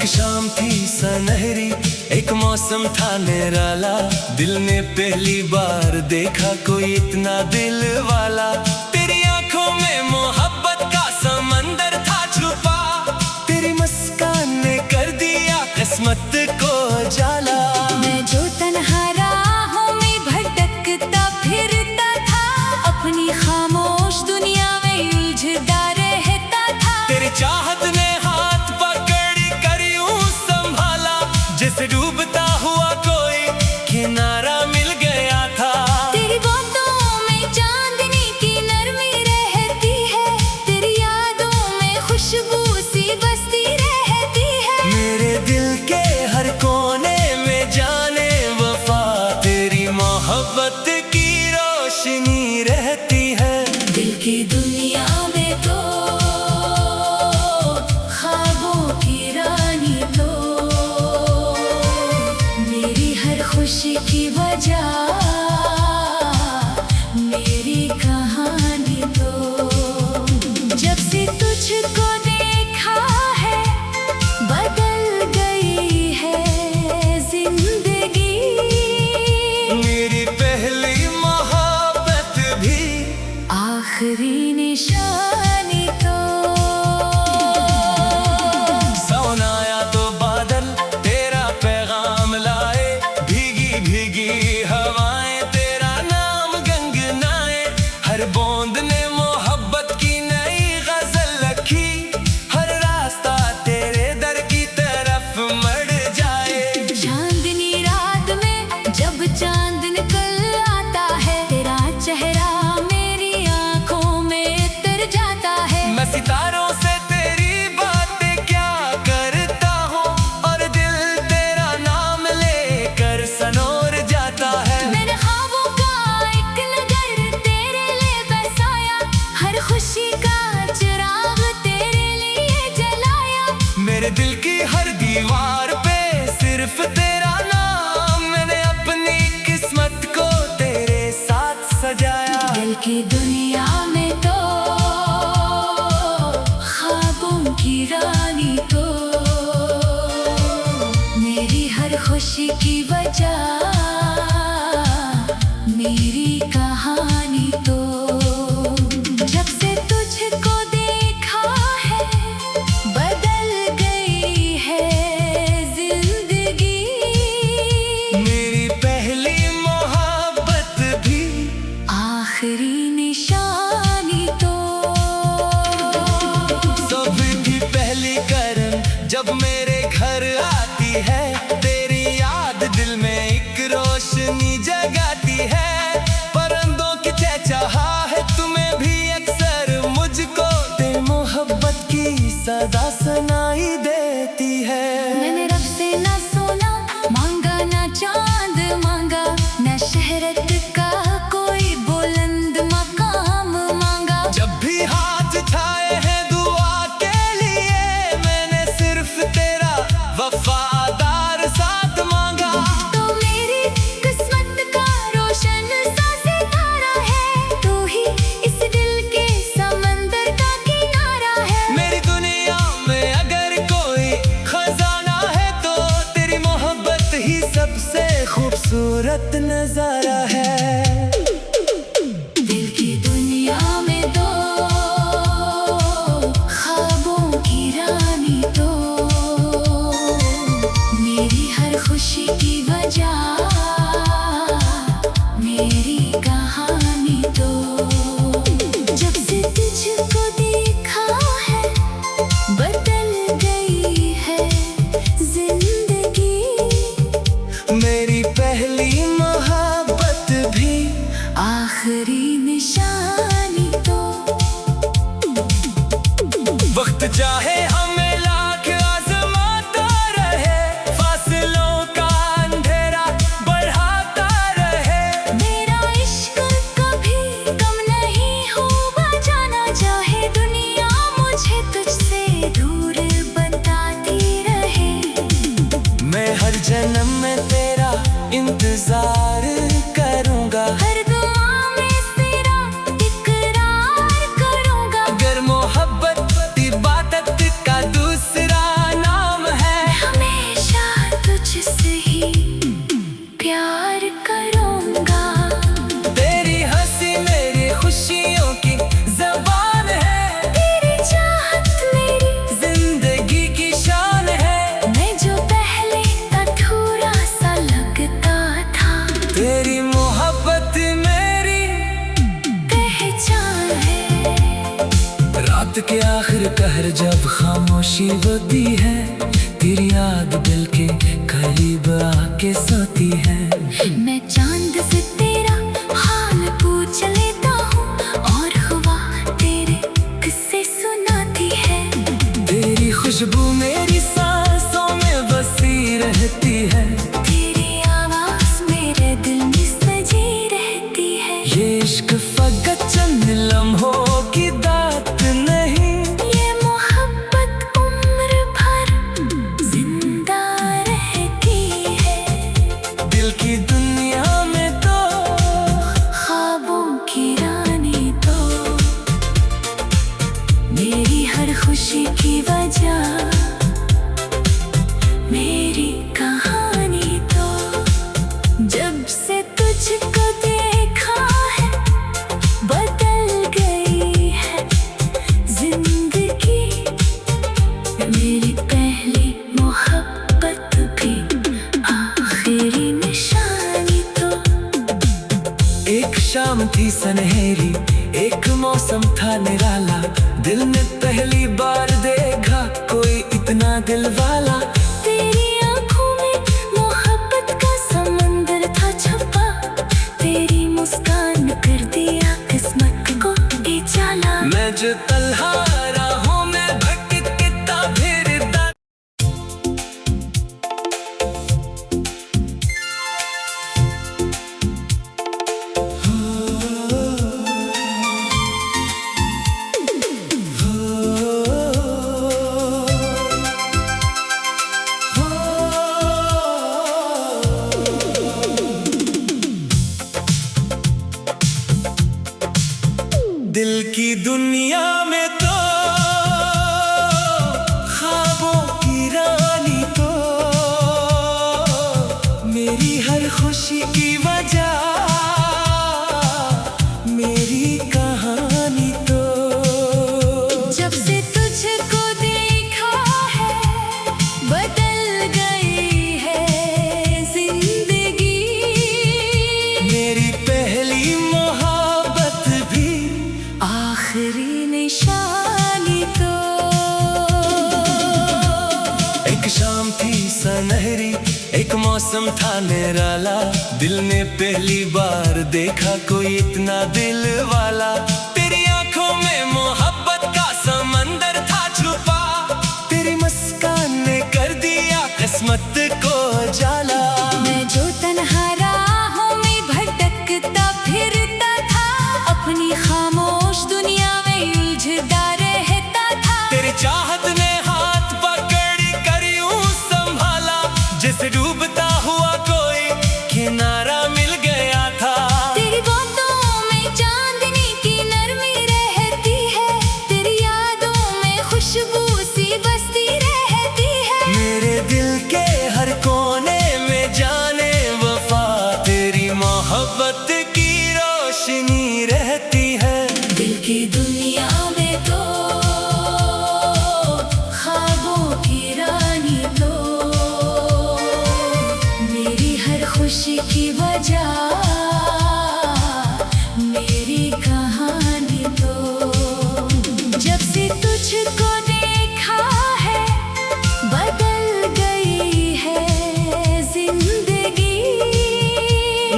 एक शाम थी सनहरी, एक मौसम था निराला। दिल ने पहली बार देखा कोई इतना दिल वाला। तेरी आंखों में मोहब्बत का समंदर था छुपा। तेरी मुस्कान ने कर दिया किस्मत को जाला। मैं जो तन्हा राहों में भटकता फिरता था, अपनी खामोश दुनिया में उलझता रहता था। तेरी चाहत ने हाथ पकड़ कर यूं संभाला, जैसे डूबता हुआ कोई किनारा मिल गया था। तेरी बातों में चांदनी की नरमी रहती है, तेरी यादों में खुशबू सी बसती रहती है। मेरे दिल के हर कोने में जाने वफा, तेरी मोहब्बत की रोशनी रहती है। दिल की दुनिया में तो ख्वाबों की रानी तो, मेरी हर खुशी की वजह, मेरी कहानी तो। जब से तुझको देखा है बदल गई है जिंदगी। मेरी पहली मोहब्बत भी आखिरी निशानी तो। सोनाया तो बादल तेरा पैगाम लाए, भीगी भीगी हवाएं तेरा नाम गंगनाए। हर बूंद ने मोहब्बत की नई गजल लिखी, हर रास्ता तेरे दर की तरफ मड़ जाए। चांदनी रात में जब चांद निकल आता है, तेरा चेहरा मेरी आंखों में उतर जाता है। मैं सितारों से तेरी बातें क्या करता हूँ, और दिल तेरा नाम लेकर सनोर जाता है। मैंने ख्वाबों का एक नगर तेरे लिए बसाया, हर खुशी का चिराग तेरे लिए जलाया। मेरे दिल की हर दीवार पे सिर्फ तेरा नाम, मैंने अपनी किस्मत को तेरे साथ सजाया। दिल की दुनिया में तो ख्वाबों की रानी तो, मेरी हर खुशी की वजह, मेरी कहानी तो। जब से तुझको देखा है बदल गई है जिंदगी। मेरी पहली मोहब्बत भी आखिरी निशानी तो। सबकी पहली करन जब मेरे घर आती है, तेरी याद दिल में एक रोशनी जगाती है। परिंदों की चहचहा है तुम्हें भी अक्सर मुझको, तेरी मोहब्बत की सदा सुनाई देती है। मैंने रब से ना सोना मांगा, ना चांद मांगा, ना शहरत का कोई बुलंद मकाम मांगा। जब भी हाथ उठाए हैं दुआ के लिए, मैंने सिर्फ तेरा वफादार जब खामोशी होती है, तेरी याद दिल के करीब आके सोती है। मैं चांद से तेरा हाल पूछ लेता हूँ और हवा तेरे किस्से सुनाती है। तेरी खुशबू मेरी सांसों में बसी रहती है, तेरी आवाज मेरे दिल में सजी रहती है। ये इश्क फकत चंद लम्हों की बात नहीं, ये मोहब्बत उम्र भर जिंदा रहती है। दिल की दुनिया में तो ख्वाबों की रानी तो मेरी हर खुशी की वजह, मेरी कहानी तो जब से तुझको देखा है बदल गई है जिंदगी। मेरी पहली मोहब्बत भी आखिरी निशानी तो। एक शाम थी सनहरी, एक मौसम था निराला, दिल ने पहली बार देखा कोई इतना दिल वाला। तेरी आंखों में मोहब्बत का समंदर था छुपा, तेरी मुस्कान कर दिया किस्मत को बेचाला। मैं जो तन्हा राहों में भटकता फिरता, दिल की दुनिया में तो ख्वाबों की रानी तो मेरी हर खुशी की वजह, मेरी कहानी तो। जब से तुझको देखा है बदल गई है जिंदगी। मेरी पहली मोहब्बत भी आखिरी निशानी तो। एक शाम थी सनहरी, एक मौसम था निराला, दिल ने पहली बार देखा कोई इतना दिल वाला। तेरी आंखों में मोहब्बत का समंदर था छुपा, तेरी मुस्कान ने कर दिया किस्मत को जाला। मैं जो तन्हा राहों में भटकता फिरता था, अपनी खामोश दुनिया में उलझता रहता था। तेरी चाहत ने हाथ पकड़ कर यूं संभाला, जैसे डूबता हुआ कोई किनारा मिल गया था। तेरी बातों में चांदनी की नरमी रहती है, तेरी यादों में खुशबू सी बसती रहती है। मेरे दिल के हर कोने में जाने वफा, तेरी मोहब्बत की रोशनी रहती है। दिल की दुनिया में तो ख्वाबों की रानी तो मेरी हर खुशी की वजह, मेरी कहानी तो। जब से तुझको देखा है बदल गई है जिंदगी।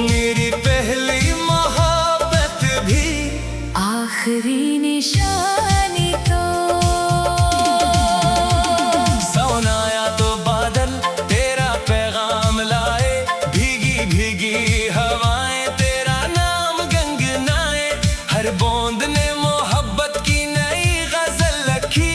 मेरी पहली मोहब्बत भी आखिरी निशानी तो। सोनाया तो बादल तेरा पैगाम लाए, भीगी भीगी हवाएं तेरा नाम गंगनाए। हर बूंद ने मोहब्बत की नई गजल लिखी,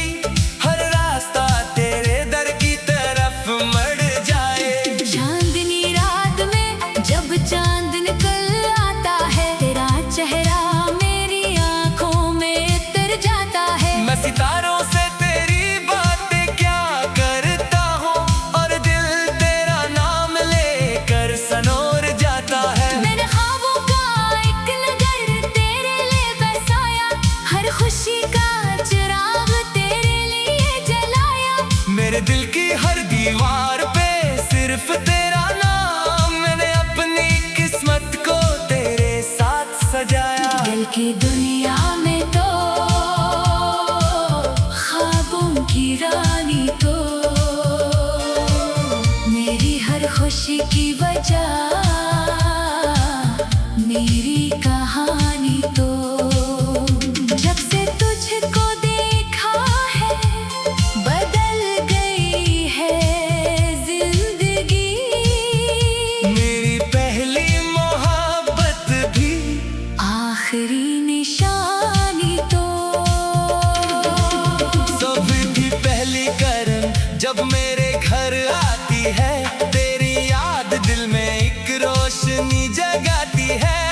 हर रास्ता तेरे दर की तरफ मड़ जाए। चांदनी रात में जब चांद निकल आता है, तेरा चेहरा मेरी आंखों में उतर जाता है। मैं सितारों से तेरी बातें क्या करता हूँ, और दिल तेरा नाम लेकर सनोर जाता है। मैंने ख्वाबों का एक नगर तेरे लिए बसाया, हर खुशी का चिराग तेरे लिए जलाया। मेरे दिल की हर दीवार पे सिर्फ तेरा नाम, मैंने अपनी किस्मत को तेरे साथ सजाया। दिल की दुनिया में तो ख्वाबों घर आती है, तेरी याद दिल में एक रोशनी जगाती है।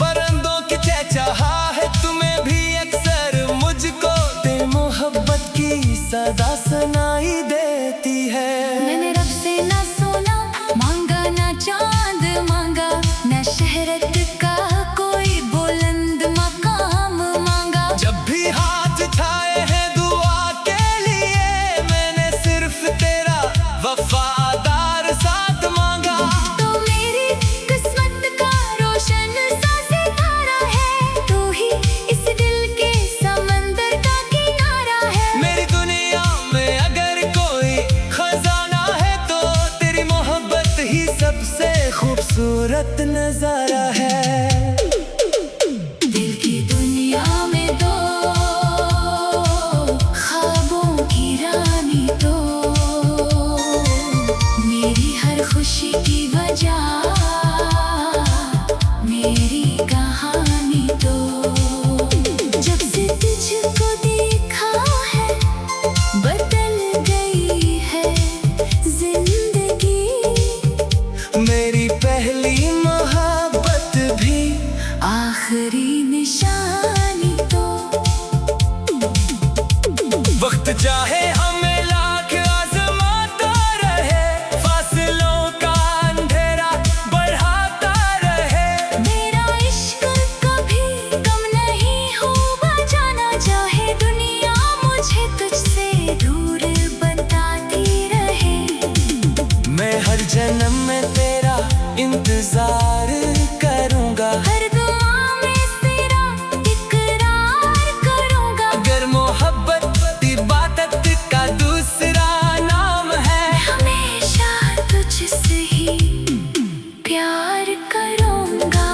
परिंदों की चहचहाहट तुम्हें भी अक्सर मुझको तेरी मोहब्बत की सदा सुनाई देती है। मैंने रब से ना सोना मांगा, ना चांद मांगा, ना शहरत का कोई बुलंद मकाम मांगा। जब भी हाथ उठाए हैं दुआ के लिए, मैंने सिर्फ तेरा वफादार साथ मांगा। तो मेरी किस्मत का रोशन सा सितारा है, तू ही इस दिल के समंदर का किनारा है। मेरी दुनिया में अगर कोई खजाना है, तो तेरी मोहब्बत ही सबसे खूबसूरत नजारा है। दिल की दुनिया में दो ख्वाबों की रानी तो, मेरी हर खुशी की वजह, मेरी कहानी तो। जब से तुझको देखा है बदल गई है जिंदगी, मेरी पहली मोहब्बत भी आखिरी निशानी तो। वक्त चाहे हमें लाख आजमाता रहे, फासलों का अंधेरा बढ़ाता रहे। मेरा इश्क कभी कम नहीं होगा, जाना चाहे दुनिया मुझे तुझसे दूर बताती रहे। मैं हर जन्म में तेरा इंतजार करूंगा, हर दुआ में तेरा इकरार करूंगा। अगर मोहब्बत इबादत का दूसरा नाम है, हमेशा तुझसे ही प्यार करूंगा।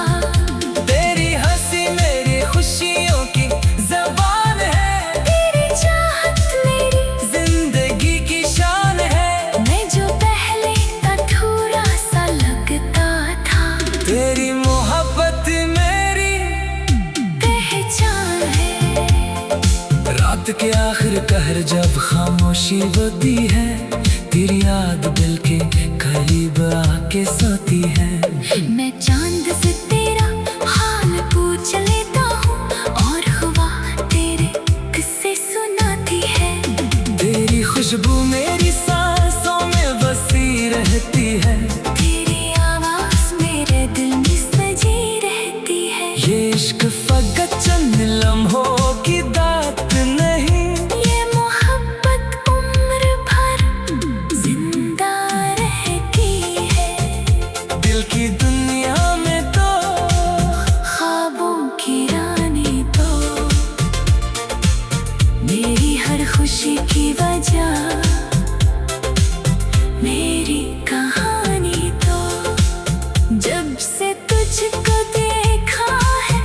तेरी हंसी मेरी खुशियों की ज़बान है, तेरी चाहत मेरी जिंदगी की शान है। मैं जो पहले अधूरा सा लगता था, तेरी मोहब्बत मेरी पहचान है। रात के आखिर कहर जब खामोशी होती है, तेरी याद दिल के करीब आके सोती है। मैं चांद से तेरा हाल पूछ लेता हूँ, और हवा तेरे किस्से सुनाती है। तेरी खुशबू मेरी सांसों में बसी रहती है, तेरी आवाज मेरे दिल में सजी रहती है। ये इश्क फकत चंद लम्हों की दात नहीं, ये मोहब्बत उम्र भर जिंदा रहती है। दिल की दुनिया में तो ख्वाबों की रानी तो, मेरी हर खुशी की वजह, मेरी कहानी तो। जब से तुझको देखा है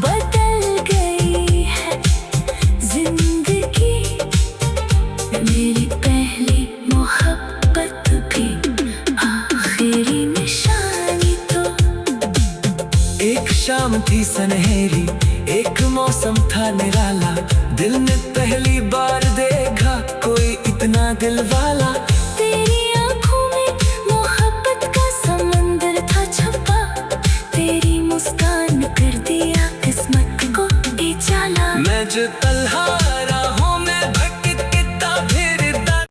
बदल गई है जिंदगी, मेरी पहली मोहब्बत भी आखिरी निशानी तो। एक शाम थी सनहेरी, एक मौसम था निराला, दिल ने पहली बार देखा कोई इतना दिल वाला। तेरी आंखों में मोहब्बत का समंदर था छुपा, तेरी मुस्कान कर दिया किस्मत को बेचाला। मैं जो तन्हा राहों में भटकता फिरता,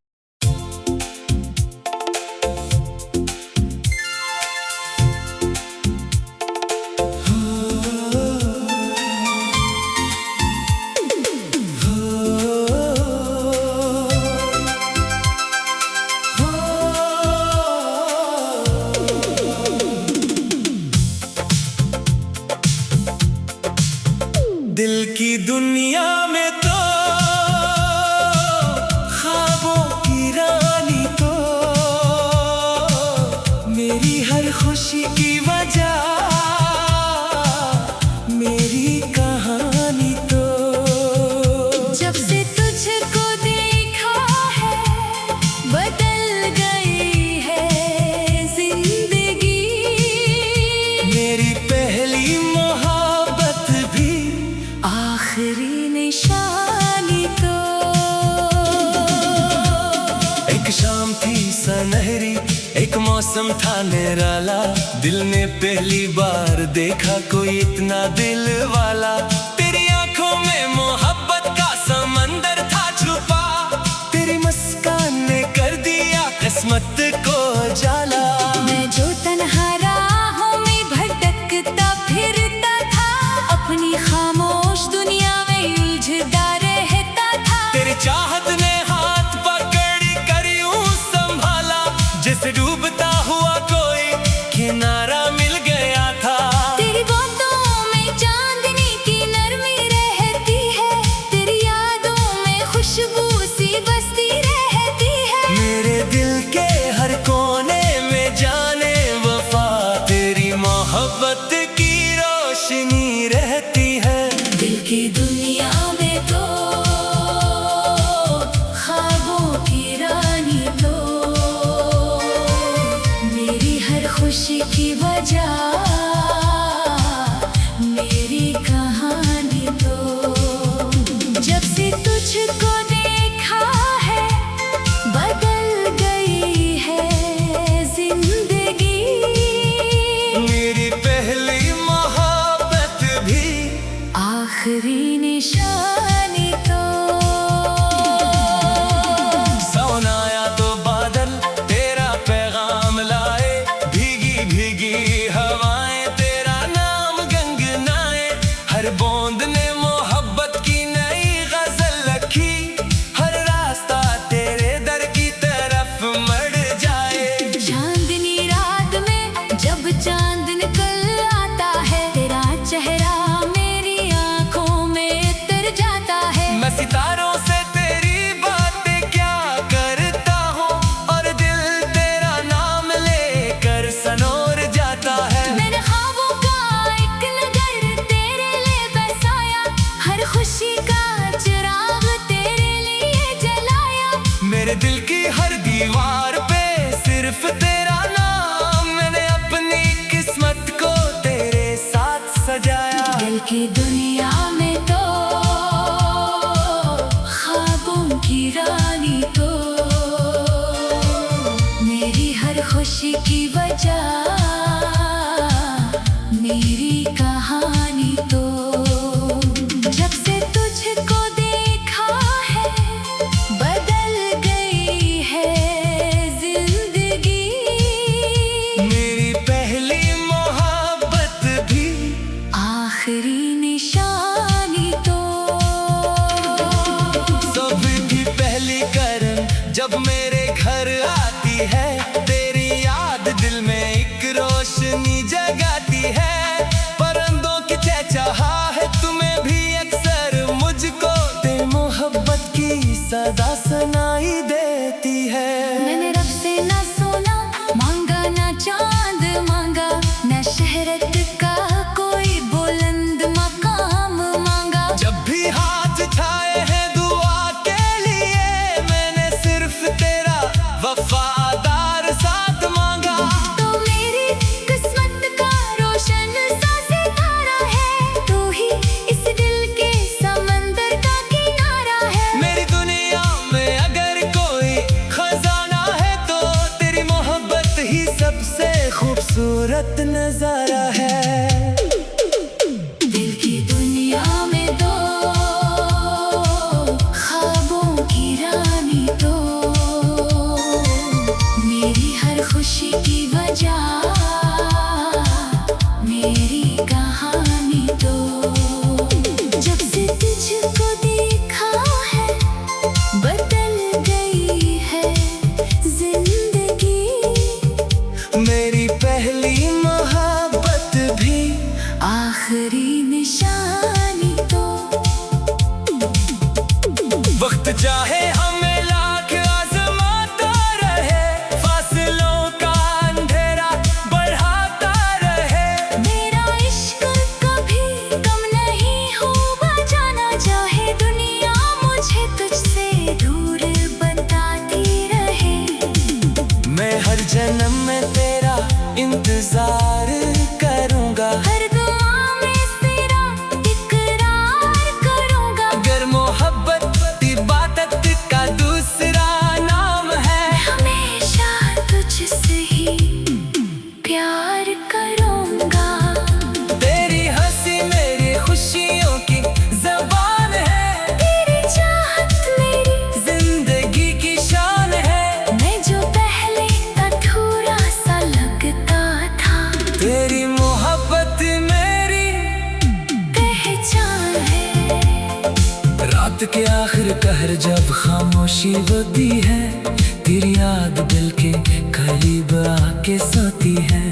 दिल की दुनिया में तो शाम थी सनहरी, एक मौसम था निराला। दिल ने पहली बार देखा कोई इतना दिल वाला। तेरी आंखों में मोहब्बत का समंदर था छुपा, तेरी मुस्कान ने कर दिया किस्मत को जाला। मैं जो तन्हा राहों में भटकता फिरता था, अपनी खामोश दुनिया में उलझता रहता था। तेरी चाहत ने हाथ पकड़ कर यूं संभाला, जैसे डूबता हुआ कोई किनारा मिल गया था। तेरी बातों में चांदनी की नरमी रहती है, तेरी यादों में खुशबू सी बसती रहती है। मेरे दिल के हर कोने में जाने वफा, तेरी मोहब्बत की रोशनी रहती है। दिल की दुनिया में तो ख्वाबों की रानी तो, मेरी हर खुशी की वजह, मेरी कहानी तो। जब से तुझको देखा है, बदल गई है जिंदगी। मेरी पहली मोहब्बत भी आखिरी निशानी तो। सोनाया तो बादल तेरा पैगाम लाए, भीगी भीगी हवाएं तेरा नाम गंगनाए। हर बूंद ने मोहब्बत की नई गजल लिखी, हर रास्ता तेरे दर की तरफ मड़ जाए। चांदनी रात में जब चांद निकल आता है, तेरा चेहरा मेरी आंखों में उतर जाता है। मैं सितारों से तेरी बातें क्या करता हूँ, और दिल तेरा नाम लेकर सनोर जाता है। मैंने ख्वाबों का एक नगर तेरे लिए बसाया, हर खुशी का चिराग तेरे लिए जलाया। मेरे दिल की हर दीवार पे सिर्फ तेरा नाम, मैंने अपनी किस्मत को तेरे साथ सजाया। दिल की दुनिया में तो ख्वाबों की रानी तो, मेरी हर खुशी की वजह, मेरी कहानी तो। जब से तुझको देखा है, बदल गई है जिंदगी। मेरी पहली मोहब्बत भी आखिरी निशानी तो। सबकी पहली करन जब मेरे घर आती है, तेरी याद दिल में एक रोशनी जगाती है। परिंदों की चहचहाहट तुम्हें भी अक्सर मुझको तेरी मोहब्बत की सदा सुनाई देती है। मैंने रब से ना सोना मांगा, ना चांद मांगा, ना शहरत का कोई बुलंद मकाम मांगा। जब भी हाथ उठाए हैं दुआ के लिए, मैंने सिर्फ तेरा वफादार साथ मांगा। तो मेरी किस्मत का रोशन सा सितारा है, तू ही इस दिल के समंदर का किनारा है। मेरी दुनिया में अगर कोई खजाना है, तो तेरी मोहब्बत ही सबसे खूबसूरत नजारा है। दिल की दुनिया में तो ख्वाबों की रानी तो, मेरी हर खुशी की वजह, मेरी कहानी तो। जब से तुझको देखा है, बदल गई है जिंदगी। मेरी पहली मोहब्बत शहर जब खामोशी होती है, तेरी याद दिल के करीब आके सोती है।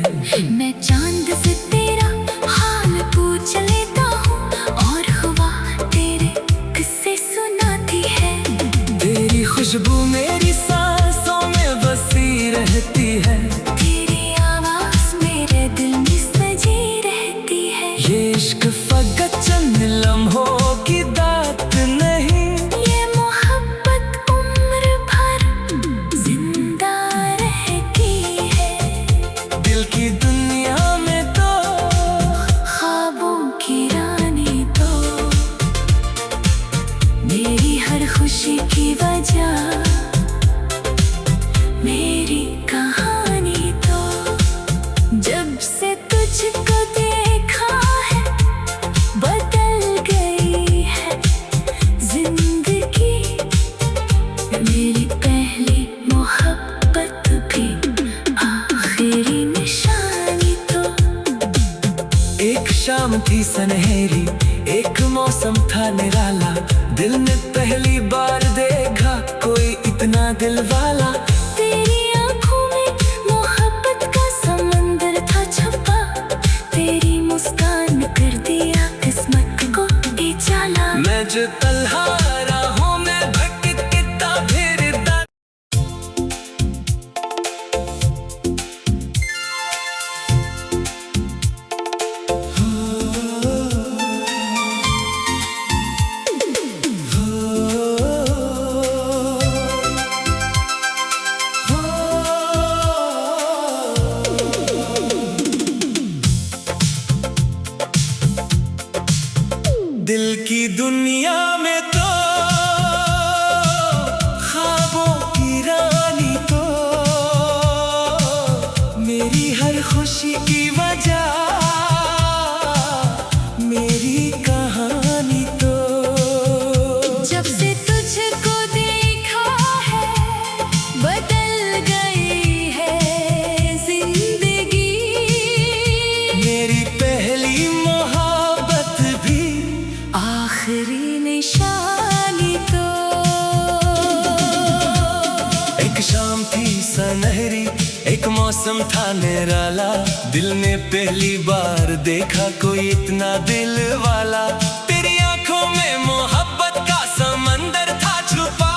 मैं चांद से तेरा हाल पूछ लेता हूँ और हवा तेरे किस्से सुनाती है। तेरी खुशबू मेरी सांसों में बसी रहती है, तेरी आवाज मेरे दिल में सजी रहती है। ये इश्क फकत चंद लम्हों की बात नहीं, ये मोहब्बत उम्र भर जिंदा रहती है। दिल की दुनिया में तो ख्वाबों की रानी तो मेरी हर खुशी की वजह, मेरी कहानी तो जब से तुझको देखा है बदल गई है जिंदगी। मेरी पहली मोहब्बत भी आखिरी निशानी तो। एक शाम थी सनहरी, एक मौसम था निराला, दिल ने पहली बार देखा कोई इतना दिल वाला। तेरी आंखों में मोहब्बत का समंदर था छुपा, तेरी मुस्कान कर दिया किस्मत को इजाला। मैं जो तन्हा राहों में भटकता फिरता, दिल की दुनिया में तो ख्वाबों की रानी तो मेरी हर खुशी की वजह, मेरी कहानी तो। जब से तुझको देखा है बदल गई है जिंदगी। मेरी पहली मोहब्बत भी आखिरी निशानी तो। एक शाम थी सनहरी, एक मौसम था निराला, दिल ने पहली बार देखा कोई इतना दिल वाला। तेरी आंखों में मोहब्बत का समंदर था छुपा,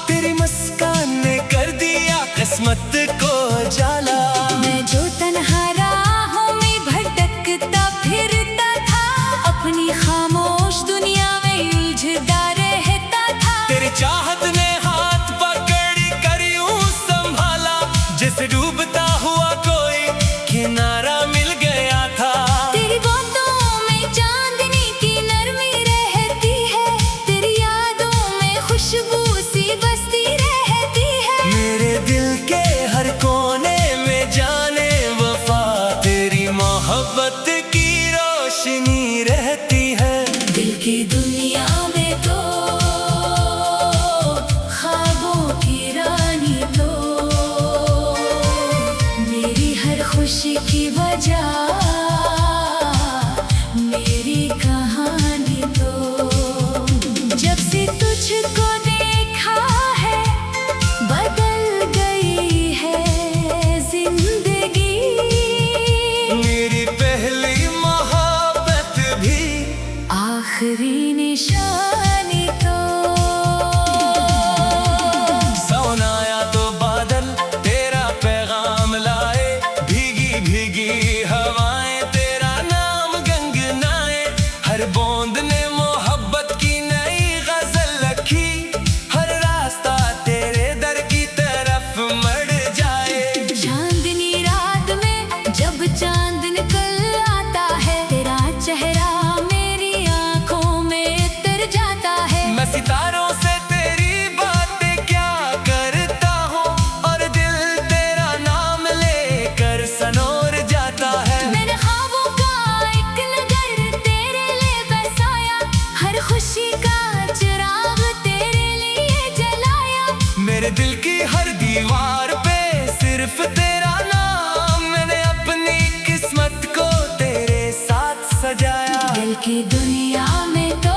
तेरी मुस्कान ने कर दिया किस्मत को जाला। मैं जो तन्हा राहों में भटकता फिरता था, अपनी खामोश दुनिया में उलझता रहता था। तेरी चाहत ने हाथ पकड़ कर यूं संभाला, जैसे डूबता हुआ कोई किनारा मिल गया था। तेरी बातों में चांदनी की नरमी रहती है, तेरी यादों में खुशबू सी बसती रहती है। मेरे दिल के हर कोने में जाने वफा, तेरी मोहब्बत की रोशनी रहती है। दिल की दुनिया में तो ख्वाबों की रानी तो मेरी हर खुशी की वजह, मेरी कहानी तो। जब से तुझको देखा है बदल गई है जिंदगी। मेरी पहली मोहब्बत भी आखिरी निशानी तो। सावन आया तो बादल तेरा पैगाम लाए, भीगी भीगी हवाएं तेरा नाम गंगनाए। हर बूंद ने मोहब्बत की नई गजल लिखी, हर रास्ता तेरे दर की तरफ मड़ जाए। चांदनी रात में जब चांद निकल आता है, तेरा चेहरा मेरी आंखों में उतर जाता है। मैं सितारों से तेरी बातें क्या करता हूँ, और दिल तेरा नाम लेकर सनोर जाता है। मैंने ख्वाबों का एक नगर तेरे लिए बसाया, हर खुशी का चिराग तेरे लिए जलाया। मेरे दिल की हर दीवार पे सिर्फ तेरा नाम, मैंने अपनी किस्मत को तेरे साथ सजाया। दिल की दुनिया में तो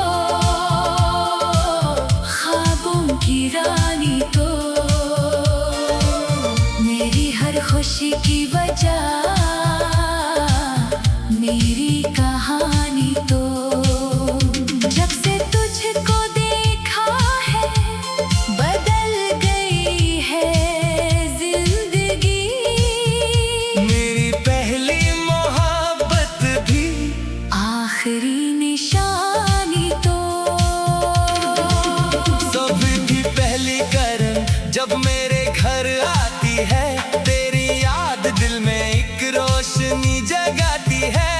ख्वाब खुशी की वजह, मेरी कहानी तो जब से तुझको देखा है बदल गई है जिंदगी। मेरी पहली मोहब्बत भी आखिरी निशानी तो सबकी पहली करन जब मेरे घर आती है, तेरी याद दिल में एक रोशनी जगाती है।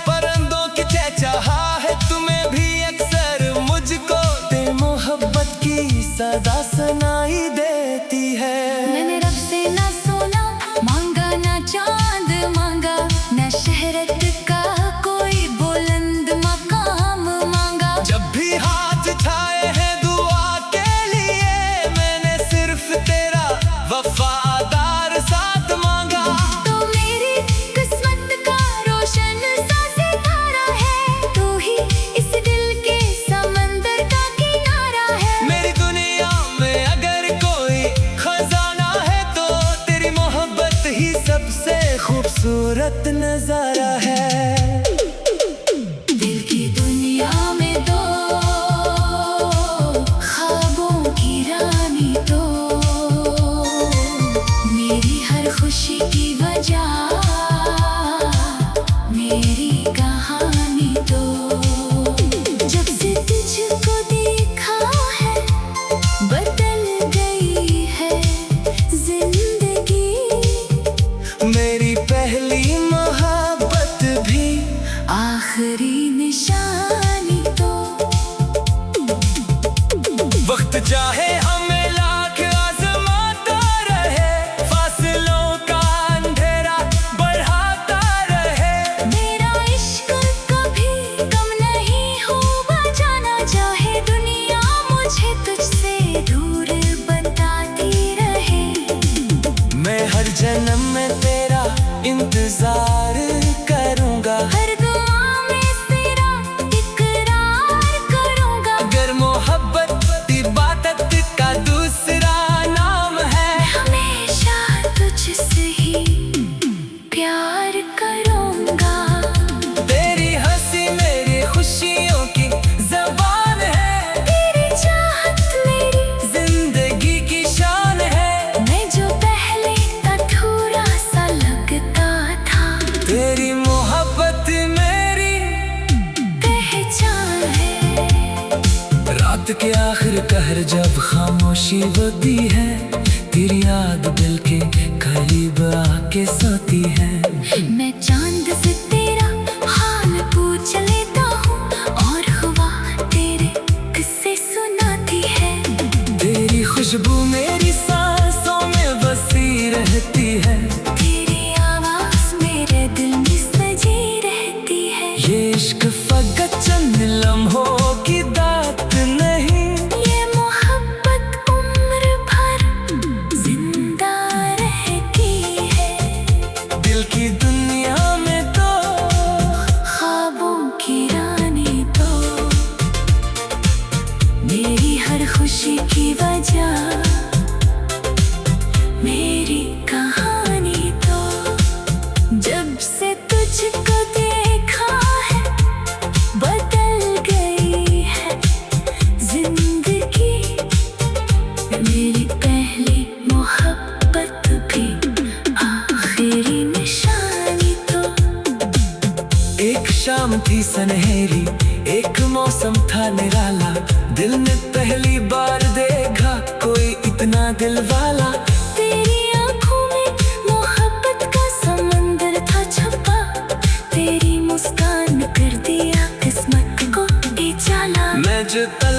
परिंदों की चहचहा है तुम्हें भी अक्सर मुझको, तेरी मोहब्बत की सदा सुनाई देती है। मैंने रब से ना सोना मांगा, ना चांद मांगा, ना शहरत का कोई बुलंद मकाम मांगा। जब भी हाथ उठाए हैं दुआ के लिए, मैंने सिर्फ तेरा वफादार साथ मांगा। तो मेरी किस्मत का रोशन सा सितारा है, तू ही इस दिल के समंदर का किनारा है। मेरी दुनिया में अगर कोई खजाना है तो तेरी मोहब्बत ही सबसे खूबसूरत नजारा है। दिल की दुनिया में दो ख्वाबों की रानी तो मेरी हर खुशी की वजह, मेरी कहानी तो जब से तुझको देखा है बदल गई है जिंदगी। मेरी पहली मोहब्बत भी आखिरी निशानी तो वक्त चाहे हमें लाख आजमाता रहे, फासलों का अंधेरा बढ़ाता रहे। मेरा इश्क कभी कम नहीं होगा, जाना चाहे दुनिया मुझे तुझसे दूर बताती रहे। मैं हर जन्म में तेरा इंतजार करूंगा, हर दुआ में तेरा इकरार करूंगा। अगर मोहब्बत इबादत का दूसरा नाम है, हमेशा तुझसे ही प्यार करूंगा। तेरी हंसी मेरी खुशियों की ज़बान है, तेरी चाहत मेरी जिंदगी की शान है। मैं जो पहले अधूरा सा लगता था, तेरी मोहब्बत मेरी पहचान है। रात के आखिर कहर जब खामोशी होती है, तेरी याद दिल के करीब आके सोती है। मैं चांद से तेरा हाल पूछ लेता हूँ और हुआ तेरे किस्से सुनाती है। तेरी खुशबू मेरी सांसों में बसी रहती है, तेरी आवाज मेरे दिल में सजी रहती है। ये इश्क फकत चंद लम्हों की दात नहीं, ये मोहब्बत उम्र भर जिंदा रहती है। दिल की दुनिया में तो ख्वाबों की रानी तो मेरी हर खुशी की वजह, मेरी कहानी तो जब से तुझको देखा है बदल गई है जिंदगी। मेरी पहली मोहब्बत भी आखिरी निशानी तो एक शाम थी सनहेरी, एक मौसम था निराला, दिल ने पहली बार देखा कोई इतना दिल वाला। तेरी आंखों में मोहब्बत का समंदर था छपा, तेरी मुस्कान कर दिया किस्मत को बेचाला। मैं जो तल